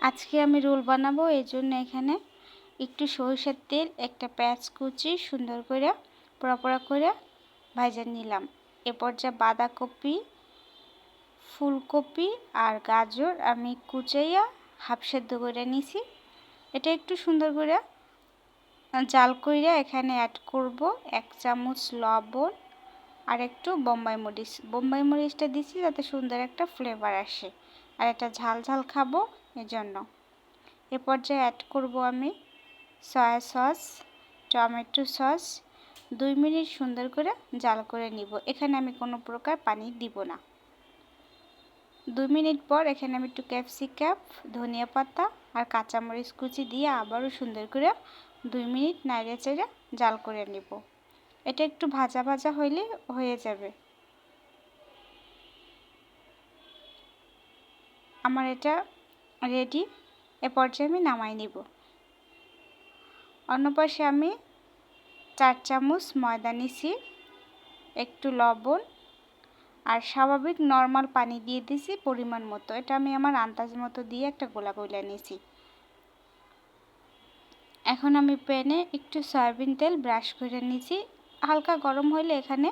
আজকে আমি রোল বানাবো, এই জন্য এখানে একটু সরিষার তেল, একটা পেঁয়াজ কুচি সুন্দর করে পোড়া করে ভাজা নিলাম। এরপর যা বাঁধাকপি, ফুলকপি আর গাজর আমি কুচাইয়া হাফ সেদ্ধ করে নিছি। এটা একটু সুন্দর করে জাল কইরা এখানে অ্যাড করব 1 চামচ লবণ আর একটু বোম্বাই মরিচটা দিছি যাতে সুন্দর একটা ফ্লেভার আসে, আর এটা ঝাল ঝাল খাবো এজন্য। এ পর্যায়ে অ্যাড করব আমি soya sauce, tomato sauce. 2 minute সুন্দর করে জাল করে নিব। এখানে আমি কোনো প্রকার পানি দিব না। 2 মিনিট পর এখানে আমি একটু ক্যাপসিকাম, ধনিয়া পাতা আর কাঁচামরিচ কুচি দিয়ে আবারও সুন্দর করে 2 মিনিট নাড়িয়ে-চাড়িয়ে জাল করে নিব। এটা একটু ভাজা ভাজা হইলে হয়ে যাবে। আমার এটা রেডি। এ পর্যায়ে আমি নামাই নিব। অন্য পাশে আমি 4 চামচ ময়দা নিছি, একটু লবণ আর স্বাভাবিক নরমাল পানি দিয়ে দিছি পরিমাণ মতো। এটা আমি আমার আন্দাজ মতো দিয়ে একটা গোলা গইলা নিছি। এখন আমি প্যানে একটু সয়াবিন তেল ব্রাশ করে নিছি। হালকা গরম হলে এখানে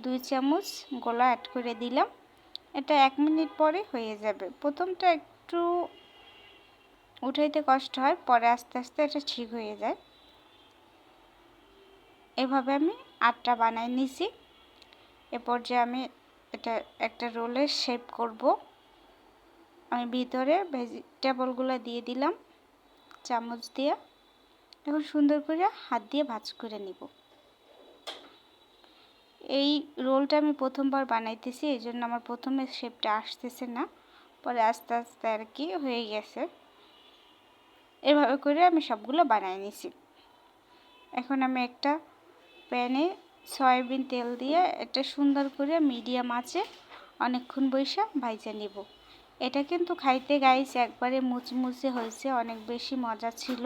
2 চামচ গোলা অ্যাড করে দিলাম। এটা 1 মিনিট পরে হয়ে যাবে। প্রথমটা একটু উঠাইতে কষ্ট হয়, পরে আস্তে আস্তে এটা ঠিক হয়ে যায়। এভাবে আমি 8টা বানাই নিছি। এ পর্যায়ে আমি এটা একটা রোলের শেপ করব। আমি ভিতরে ভেজিটেবলগুলো দিয়ে দিলাম চামচ দিয়ে। এখন সুন্দর করে হাত দিয়ে ভাঁজ করে নিব। এই রোলটা আমি প্রথমবার বানাইতেছি, এই জন্য আমার প্রথমে শেপটা আসতেছে না, পরে আস্তে আস্তে আর কি হয়ে গেছে। এভাবে করে আমি সবগুলো বানাই নিছি। এখন আমি একটা প্যানে সয়াবিন তেল দিয়ে এটা সুন্দর করে মিডিয়াম আঁচে অনেকক্ষণ বইসা ভাইজা নিব। এটা কিন্তু খাইতে গাইস একবারে মুচমুচে হয়েছে, অনেক বেশি মজা ছিল।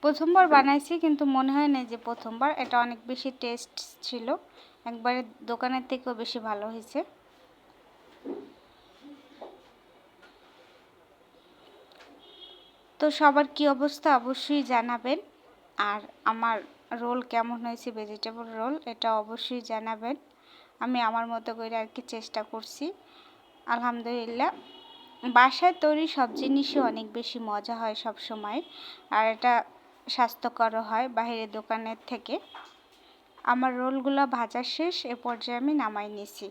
প্রথমবার বানাইছি কিন্তু মনে হয় না যে প্রথমবার, এটা অনেক বেশি টেস্ট ছিল, একবারে দোকানের থেকেও বেশি ভালো হয়েছে। তো সবার কি অবস্থা অবশ্যই জানাবেন, আর আমার রোল কেমন হয়েছে, ভেজিটেবল রোল, এটা অবশ্যই জানাবেন। আমি আমার মতো করে আর কি চেষ্টা করছি। আলহামদুলিল্লাহ, বাসায় তৈরি সব জিনিসই অনেক বেশি মজা হয় সব সময়, আর এটা স্বাস্থ্যকরও হয় বাইরের দোকানের থেকে। আমার রোলগুলো ভাজা শেষ। এ পর্যায়ে আমি নামাই নিছি।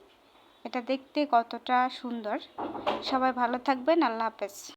এটা দেখতে কতটা সুন্দর। সবাই ভালো থাকবেন। আল্লাহ হাফেজ।